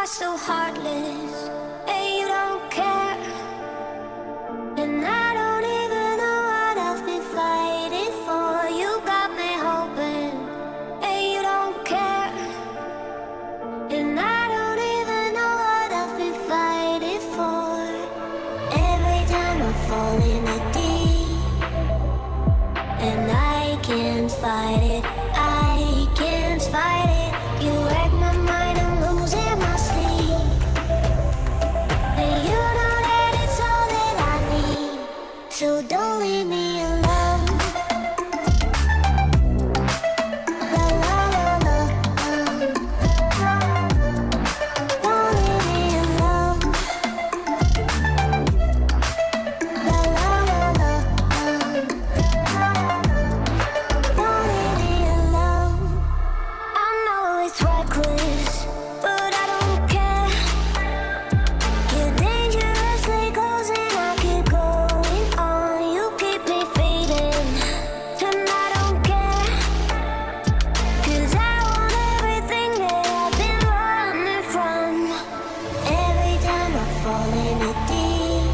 are so heartless, and you don't care. And I don't even know what I've been fighting for. You got me hoping, and you don't care. And I don't even know what I've been fighting for. Every time I fall in a deep, and I can't fight it, I can't fight it. You wreck my mind, I'm losing my sleep. And you know that it's all that I need, so don't leave me alone. La la la la, don't leave me alone. La la la la, don't leave me alone. I know it's reckless, but I don't care. You're dangerously close and I keep going on. You keep me fading, and I don't care. 'Cause I want everything that I've been running from. Every time I fall in it deep,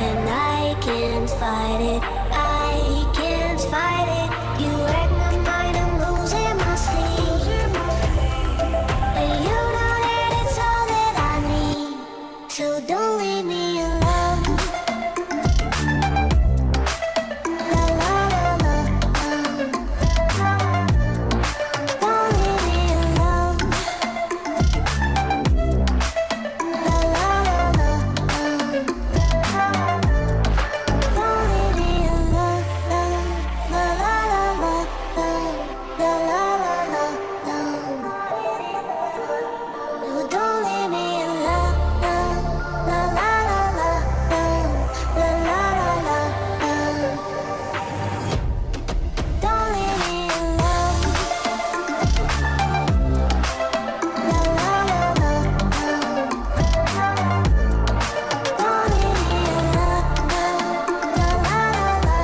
and I can't fight it, I can't fight it. You wreck my mind, I'm losing my sleep. And you know that it's all that I need, so don't leave me alone. La la la la, don't leave me alone. La la la la, don't leave me alone. La la la la, la la la la, don't leave me alone. La la la la, la la la la, don't leave me alone. La la la la, don't leave me alone. La la la la,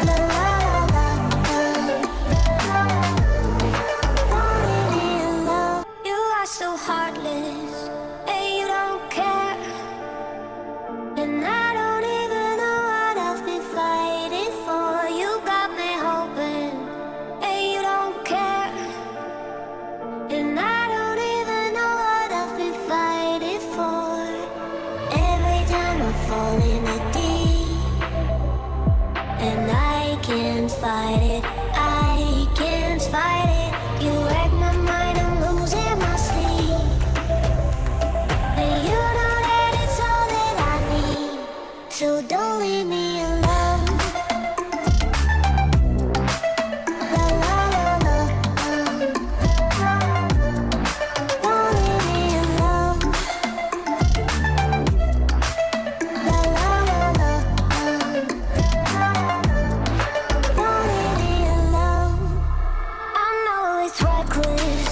la la la la, don't leave me alone. You are so heartless, and you don't care. And I don't even know what I've been fighting for. You got me hoping, and you don't care. And I don't even know what I've been fighting for. Every time I fall in a deep, and I can't fight it, I can't fight it. You wreck my mind, I'm losing my sleep. And you know that it's all that I need, so don't leave me alone. La la la la, don't leave me alone. La la la la, don't leave me alone. I know it's reckless,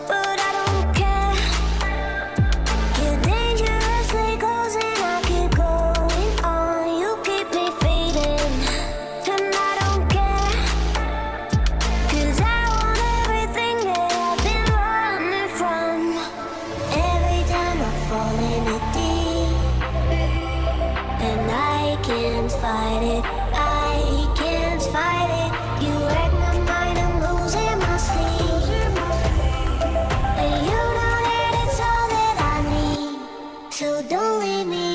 but I don't care. You're dangerously close and I keep going on. You keep me fading, and I don't care. 'Cause I want everything that I've been running from. Every time I fall in it deep, and I can't fight it, I can't fight it. You wreck my mind, I'm losing my sleep. And you know that it's all that I need, so don't leave me